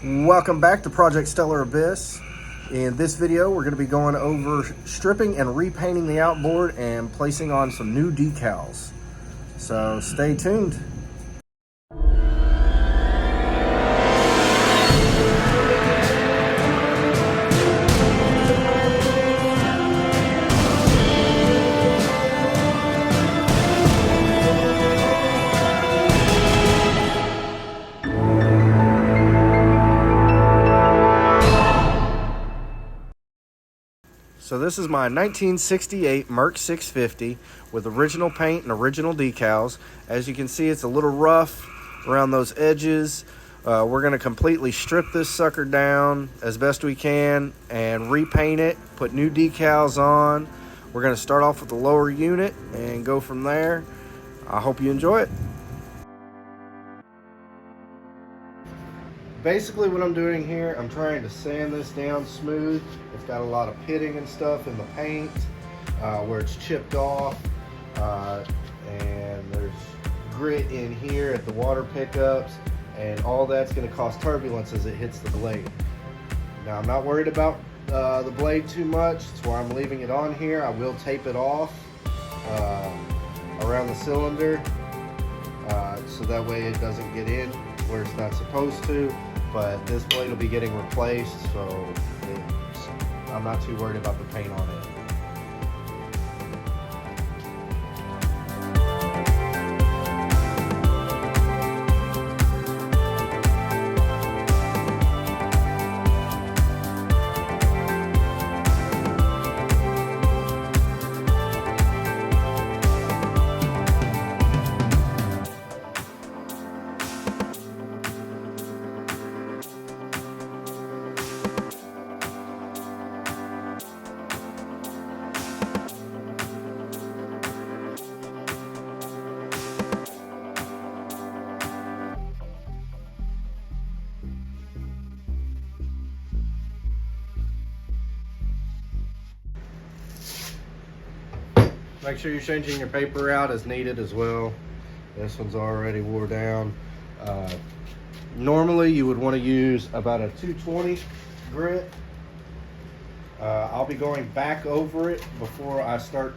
Welcome back to Project Stellar Abyss. In this video, we're going to be going over stripping and repainting the outboard and placing on some new decals. So stay tuned. So this is my 1968 Merc 650 with original paint and original decals. As you can see, it's a little rough around those edges. We're going to completely strip this sucker down as best we can and repaint it, put new decals on. We're going to start off with the lower unit and go from there. I hope you enjoy it. Basically what I'm doing here, I'm trying to sand this down smooth. It's got a lot of pitting and stuff in the paint where it's chipped off, and there's grit in here at the water pickups, and all that's going to cause turbulence as it hits the blade. Now I'm not worried about the blade too much. That's why I'm leaving it on here. I will tape it off around the cylinder so that way it doesn't get in where it's not supposed to. But this blade will be getting replaced, so I'm not too worried about the paint on it. Make sure you're changing your paper out as needed as well. This one's already wore down. Normally you would want to use about a 220 grit. I'll be going back over it before I start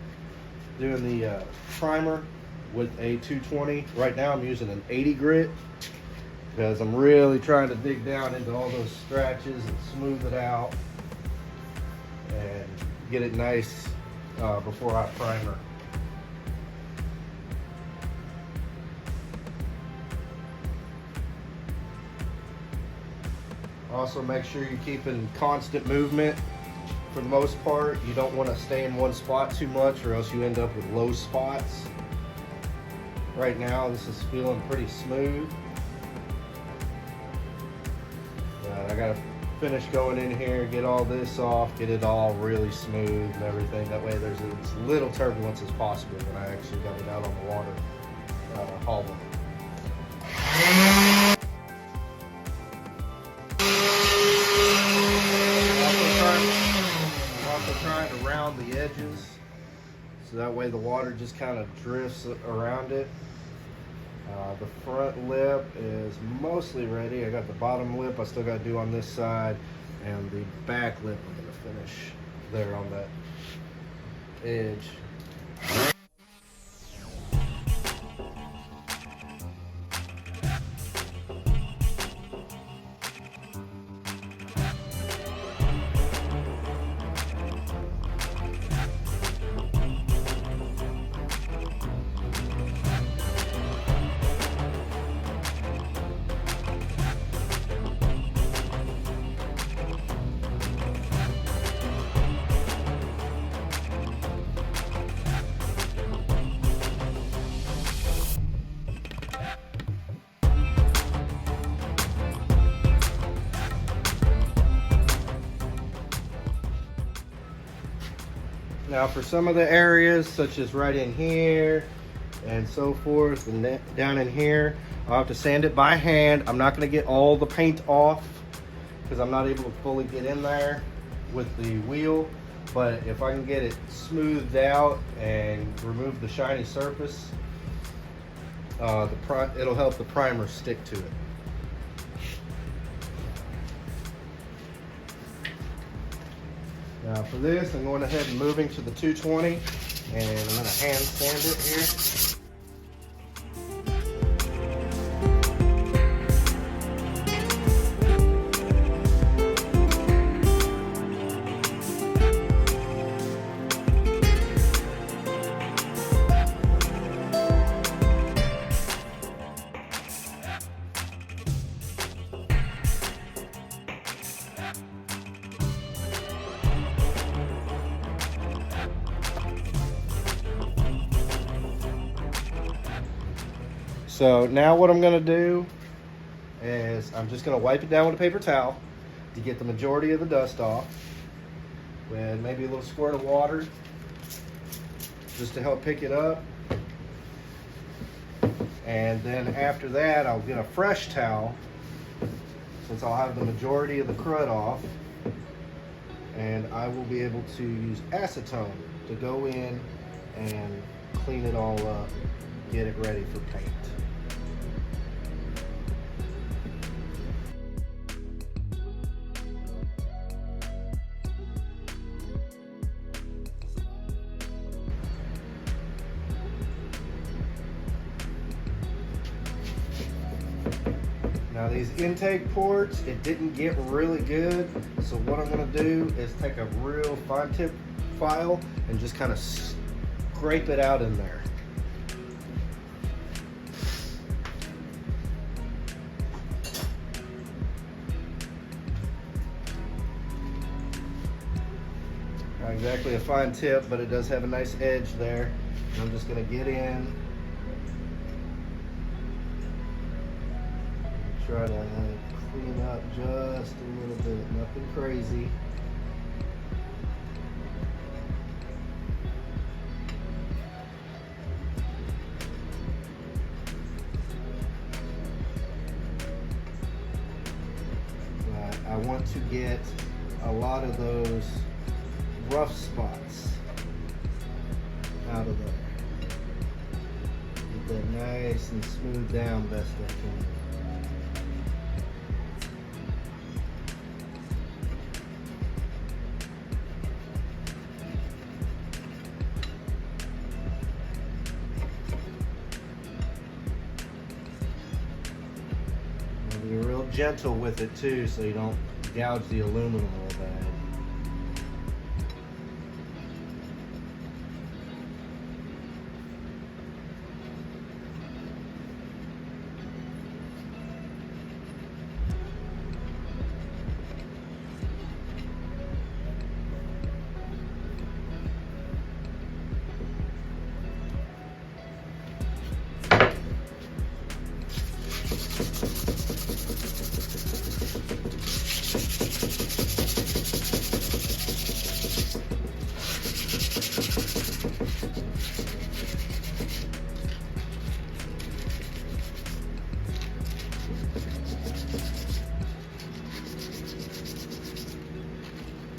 doing the primer with a 220. Right now I'm using an 80 grit because I'm really trying to dig down into all those scratches and smooth it out and get it nice before I primer. Also make sure you're keeping constant movement for the most part. You don't want to stay in one spot too much or else you end up with low spots. Right now this is feeling pretty smooth. I gotta finish going in here, get all this off, get it all really smooth and everything. That way there's as little turbulence as possible when I actually got it out on the water hauling. I'm also trying to round the edges so that way the water just kind of drifts around it. The front lip is mostly ready. I got the bottom lip I still got to do on this side, and the back lip I'm going to finish there on that edge. Now for some of the areas, such as right in here and so forth, and down in here, I'll have to sand it by hand. I'm not going to get all the paint off because I'm not able to fully get in there with the wheel. But if I can get it smoothed out and remove the shiny surface, it'll help the primer stick to it. Now for this, I'm going ahead and moving to the 220, and I'm going to hand sand it here. So now what I'm gonna do is I'm just gonna wipe it down with a paper towel to get the majority of the dust off, with maybe a little squirt of water just to help pick it up. And then after that, I'll get a fresh towel, since I'll have the majority of the crud off, and I will be able to use acetone to go in and clean it all up, get it ready for paint. Now these intake ports, it didn't get really good, so what I'm going to do is take a real fine tip file and just kind of scrape it out in there. Not exactly a fine tip, but it does have a nice edge there. And I'm just going to get in. Try to clean up just a little bit, nothing crazy. But I want to get a lot of those rough spots out of there. Get that nice and smooth down best I can. Be real gentle with it too, so you don't gouge the aluminum real bad.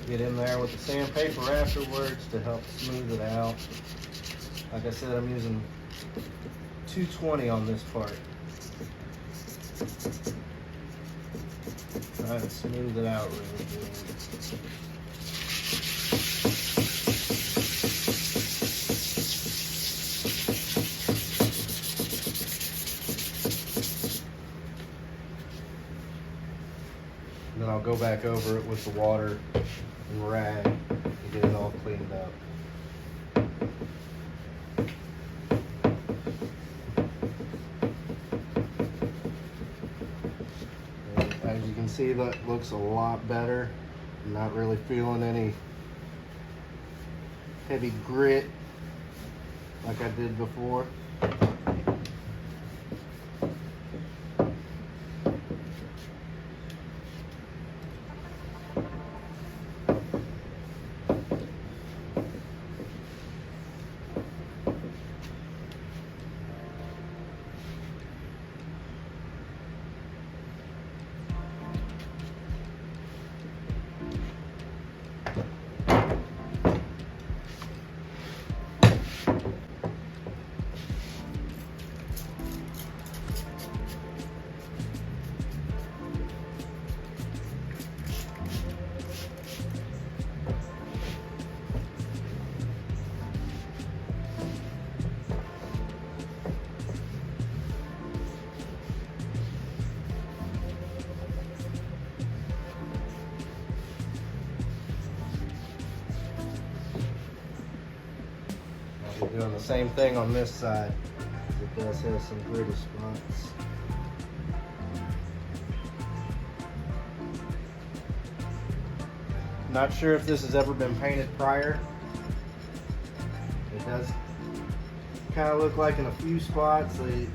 Get in there with the sandpaper afterwards to help smooth it out. Like I said, I'm using 220 on this part. Try to smooth it out really good. And then I'll go back over it with the water and rag and get it all cleaned up. And as you can see, that looks a lot better. I'm not really feeling any heavy grit like I did before. Doing the same thing on this side. It does have some gritty spots. Not sure if this has ever been painted prior. It does kind of look like in a few spots they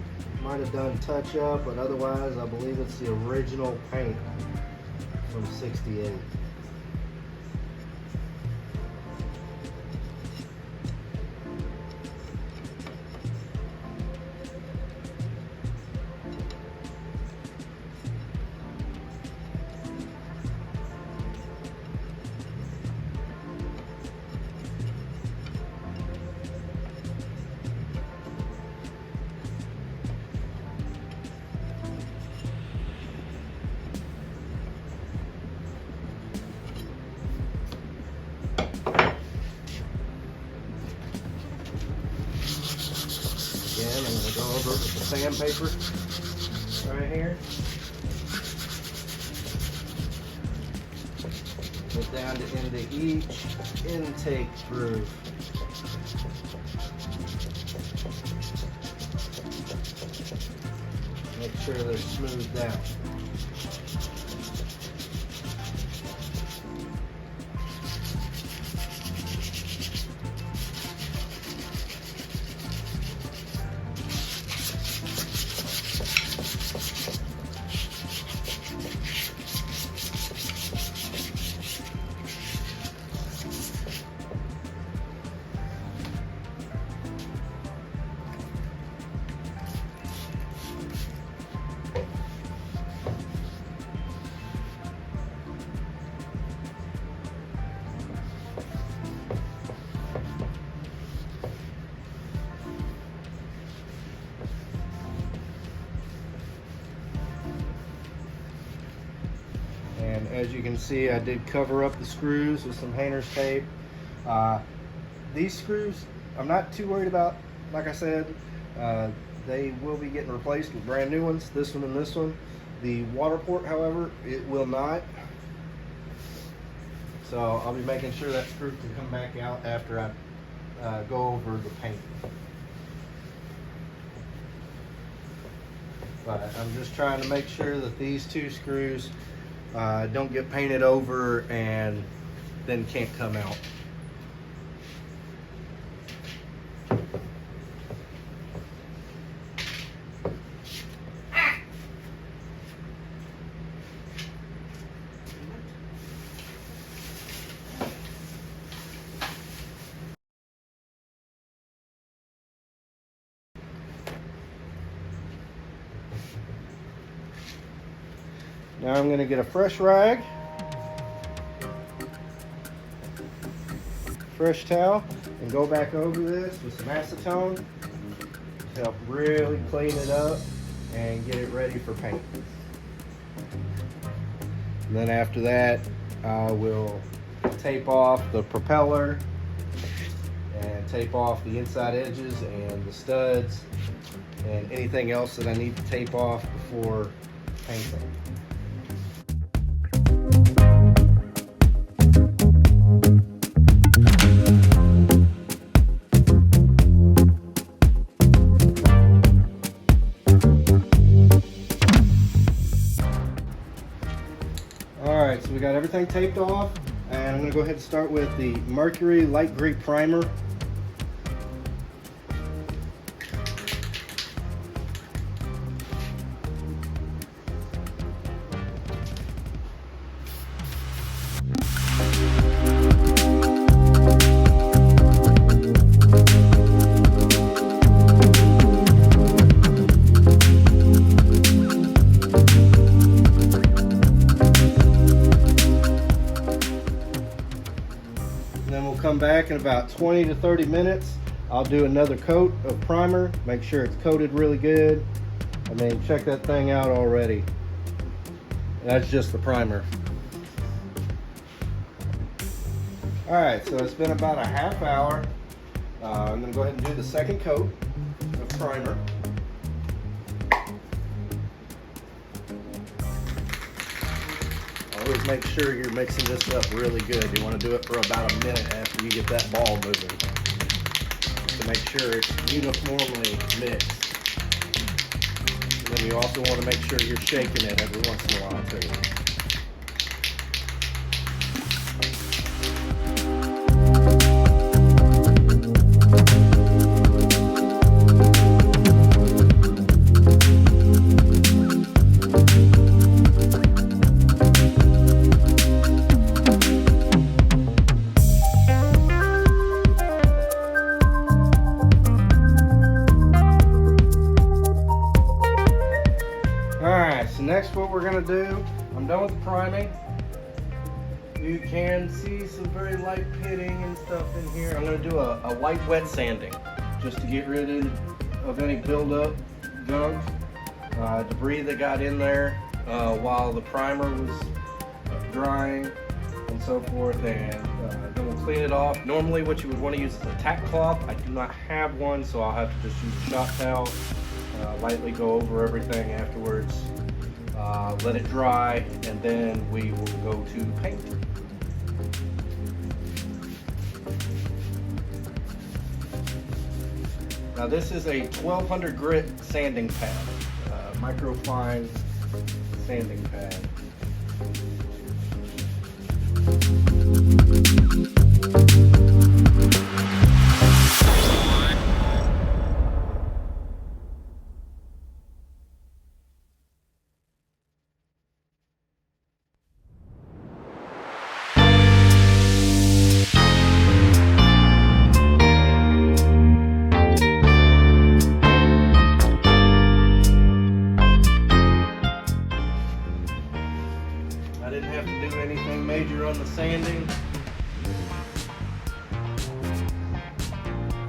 might have done touch up, but otherwise I believe it's the original paint from '68. Again, I'm going to go over it with the sandpaper right here. Get down into each intake groove. Make sure they're smoothed out. And as you can see, I did cover up the screws with some painter's tape. These screws, I'm not too worried about. Like I said, they will be getting replaced with brand new ones, this one and this one. The water port, however, it will not. So I'll be making sure that screw can come back out after I go over the paint. But I'm just trying to make sure that these two screws don't get painted over and then can't come out. Now I'm going to get a fresh rag, fresh towel, and go back over this with some acetone to help really clean it up and get it ready for paint. And then after that, I will tape off the propeller and tape off the inside edges and the studs and anything else that I need to tape off before painting. Alright, so we got everything taped off, and I'm going to go ahead and start with the Mercury Light Gray Primer. Come back in about 20 to 30 minutes. I'll do another coat of primer, make sure it's coated really good. I mean, check that thing out already. That's just the primer. Alright, so it's been about a half hour. I'm going to go ahead and do the second coat of primer. Always make sure you're mixing this up really good. You want to do it for about a minute after you get that ball moving. to make sure it's uniformly mixed. And then you also want to make sure you're shaking it every once in a while too. Next, what we're going to do, I'm done with the priming. You can see some very light pitting and stuff in here. I'm going to do a light wet sanding just to get rid of any buildup gunk, debris that got in there while the primer was drying and so forth, and then we'll clean it off. Normally what you would want to use is a tack cloth. I do not have one, so I'll have to just use a shop towel, lightly go over everything afterwards. Let it dry, and then we will go to paint. Now this is a 1200 grit sanding pad, microfine sanding pad. On the sanding,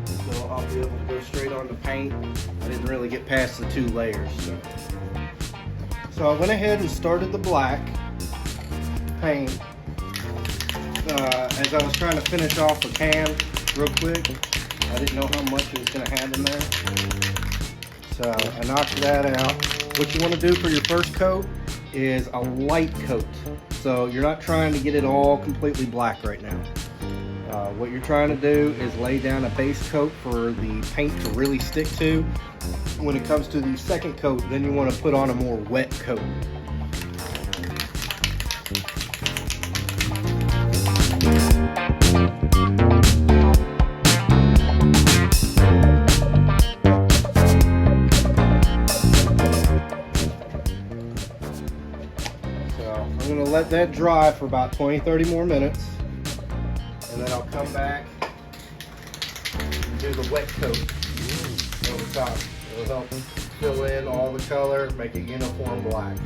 so I'll be able to go straight on the paint. I didn't really get past the 2 layers, so I went ahead and started the black paint as I was trying to finish off a can real quick. I didn't know how much it was going to have in there, so I knocked that out. What you want to do for your first coat is a light coat. So you're not trying to get it all completely black right now. What you're trying to do is lay down a base coat for the paint to really stick to. When it comes to the second coat, then you want to put on a more wet coat. I'm going to let that dry for about 20-30 more minutes, and then I'll come back and do the wet coat over top. It'll help fill in all the color, make it uniform black.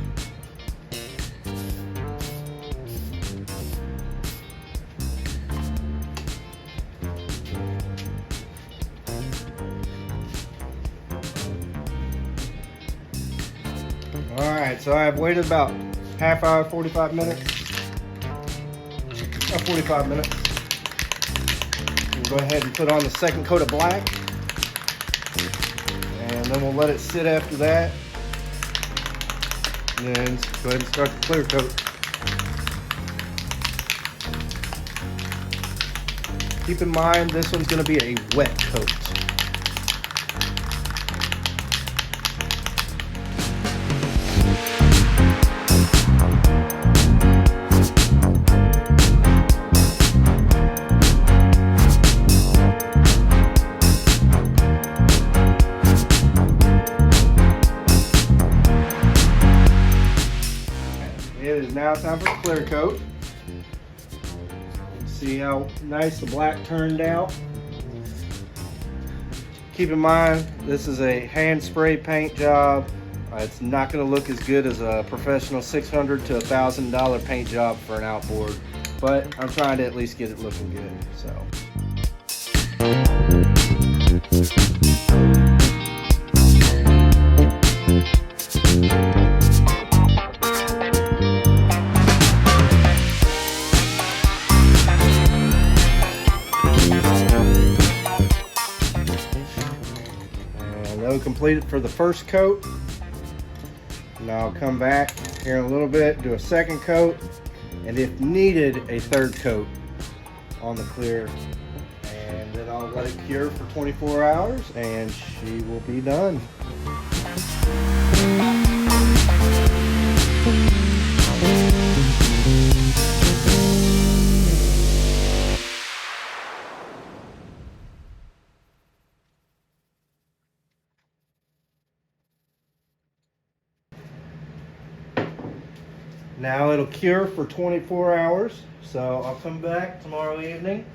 Alright, so I've waited about half hour, 45 minutes. 45 minutes. We'll go ahead and put on the second coat of black. And then we'll let it sit after that. And then go ahead and start the clear coat. Keep in mind, this one's going to be a wet coat. It is now time for the clear coat. See how nice the black turned out. Keep in mind, this is a hand spray paint job. It's not going to look as good as a professional $600 to $1,000 paint job for an outboard, but I'm trying to at least get it looking good. So. Complete it for the first coat. Now I'll come back here in a little bit, do a second coat, and if needed, a third coat on the clear, and then I'll I'll let it cure for 24 hours and she will be done. Now it'll cure for 24 hours, so I'll come back tomorrow evening.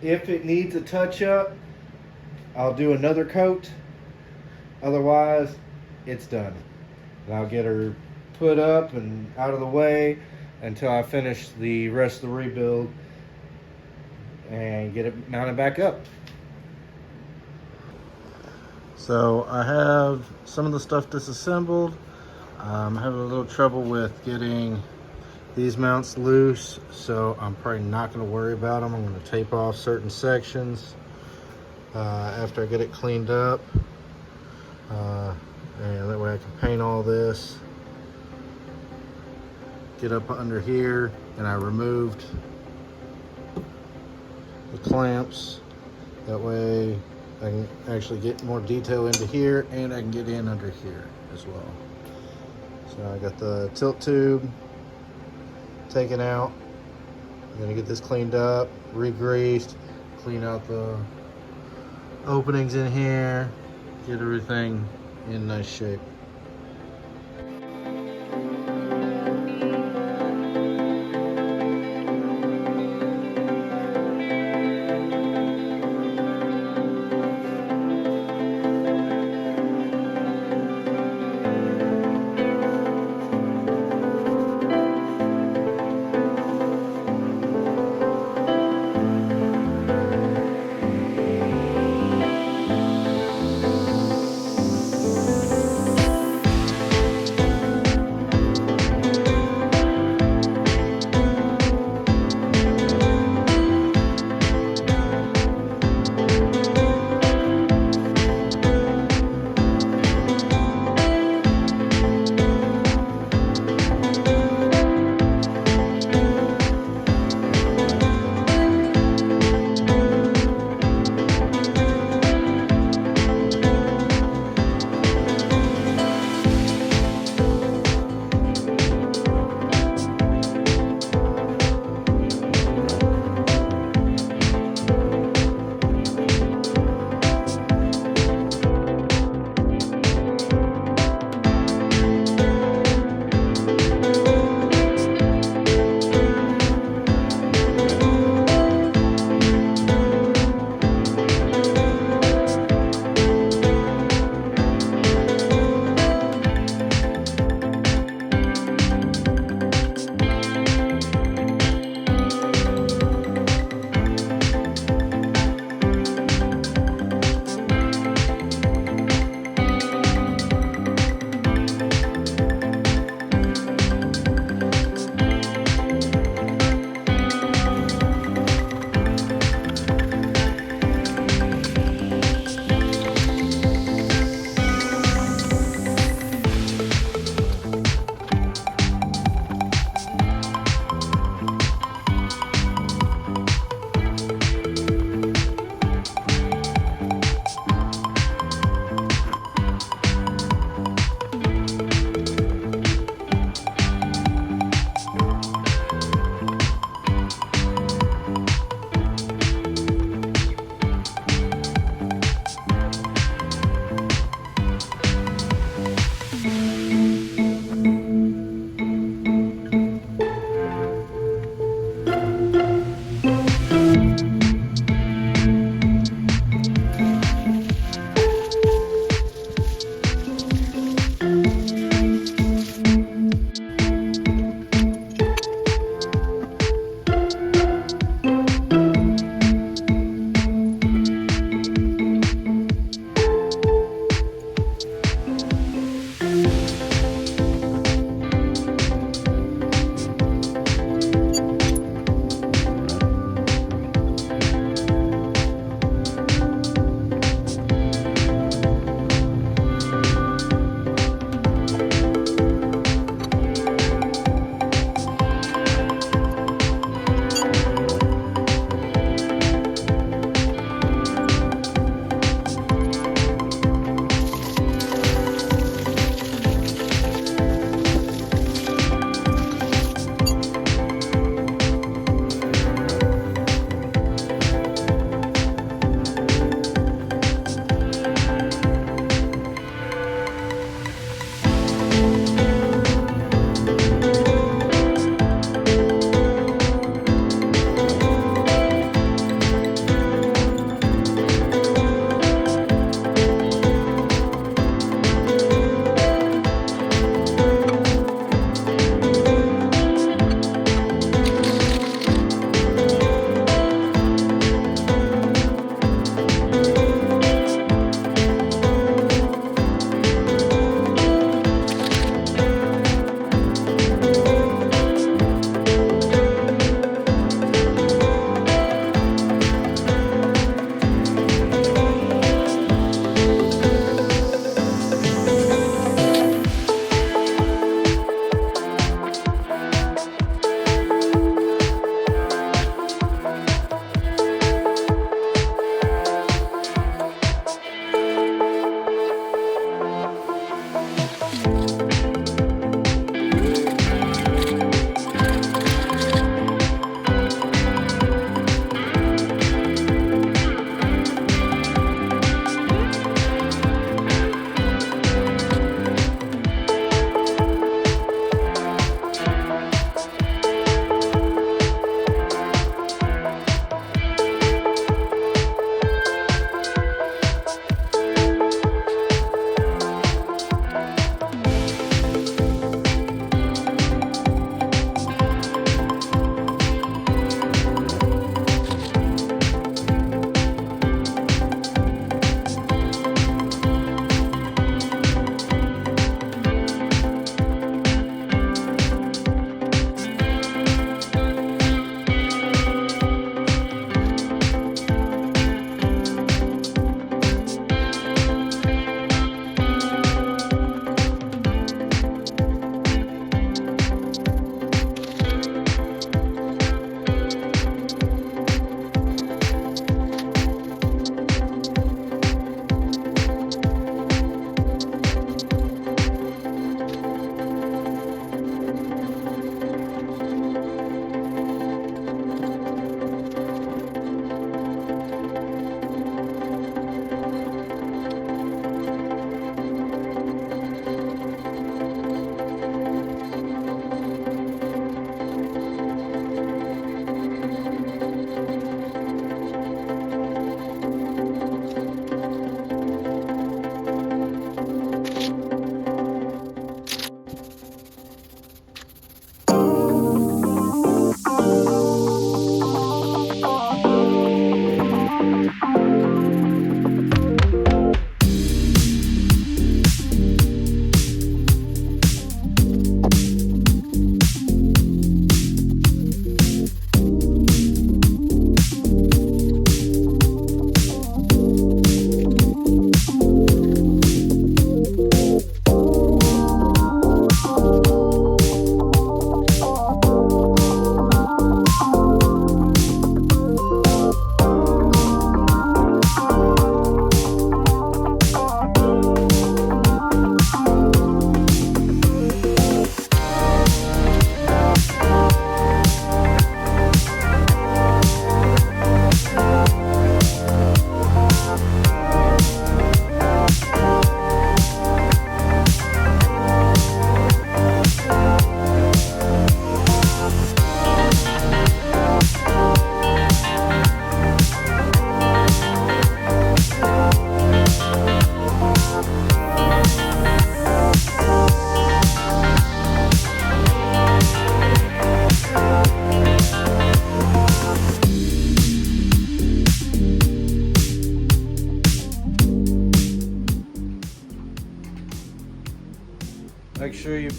If it needs a touch up, I'll do another coat. Otherwise, it's done. And I'll get her put up and out of the way until I finish the rest of the rebuild and get it mounted back up. So I have some of the stuff disassembled. I'm having a little trouble with getting these mounts loose, so I'm probably not going to worry about them. I'm going to tape off certain sections after I get it cleaned up, and that way I can paint all this, get up under here, and I removed the clamps. That way I can actually get more detail into here, and I can get in under here as well. So I got the tilt tube taken out. I'm gonna get this cleaned up, re-greased, clean out the openings in here, get everything in nice shape.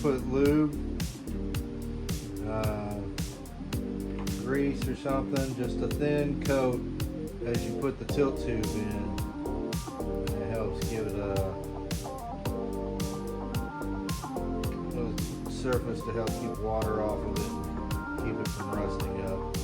put lube, grease or something, just a thin coat as you put the tilt tube in. It helps give it a little surface to help keep water off of it and keep it from rusting up.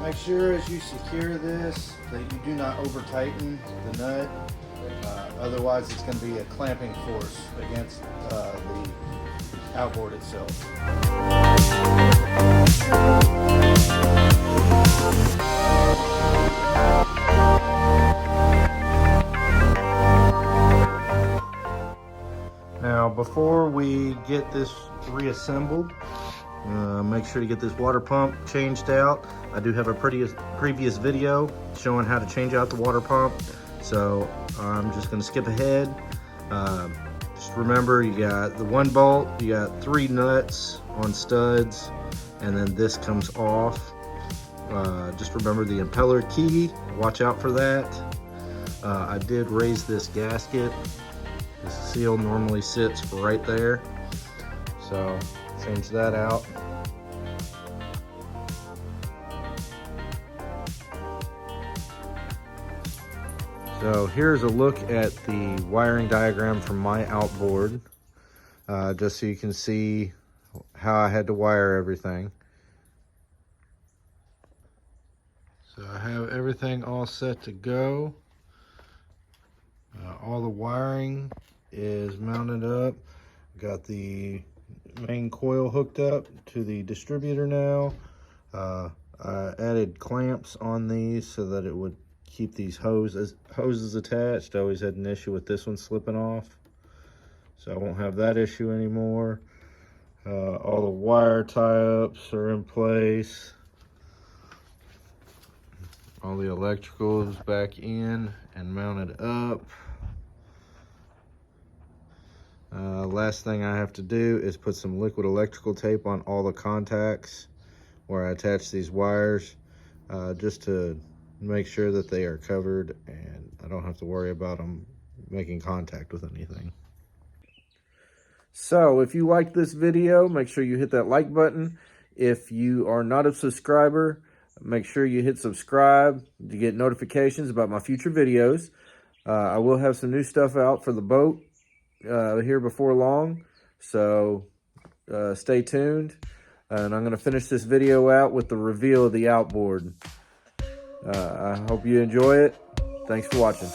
Make sure as you secure this that you do not over tighten the nut, otherwise it's going to be a clamping force against the outboard itself. Now before we get this reassembled, make sure to get this water pump changed out. I do have a previous video showing how to change out the water pump, so I'm just going to skip ahead. Just remember, you got the one bolt, you got 3 nuts on studs, and then this comes off. Just remember the impeller key, watch out for that. I did raise this gasket. This seal normally sits right there, so change that out. So here's a look at the wiring diagram from my outboard, just so you can see how I had to wire everything. So I have everything all set to go. All the wiring is mounted up. Got the main coil hooked up to the distributor now. I added clamps on these so that it would keep these hoses attached. I always had an issue with this one slipping off, so I won't have that issue anymore. All the wire tie-ups are in place. All the electrical is back in and mounted up. Last thing I have to do is put some liquid electrical tape on all the contacts where I attach these wires, just to make sure that they are covered and I don't have to worry about them making contact with anything. So if you liked this video, make sure you hit that like button. If you are not a subscriber, make sure you hit subscribe to get notifications about my future videos. I will have some new stuff out for the boat here before long, so stay tuned. And I'm going to finish this video out with the reveal of the outboard. I hope you enjoy it. Thanks for watching.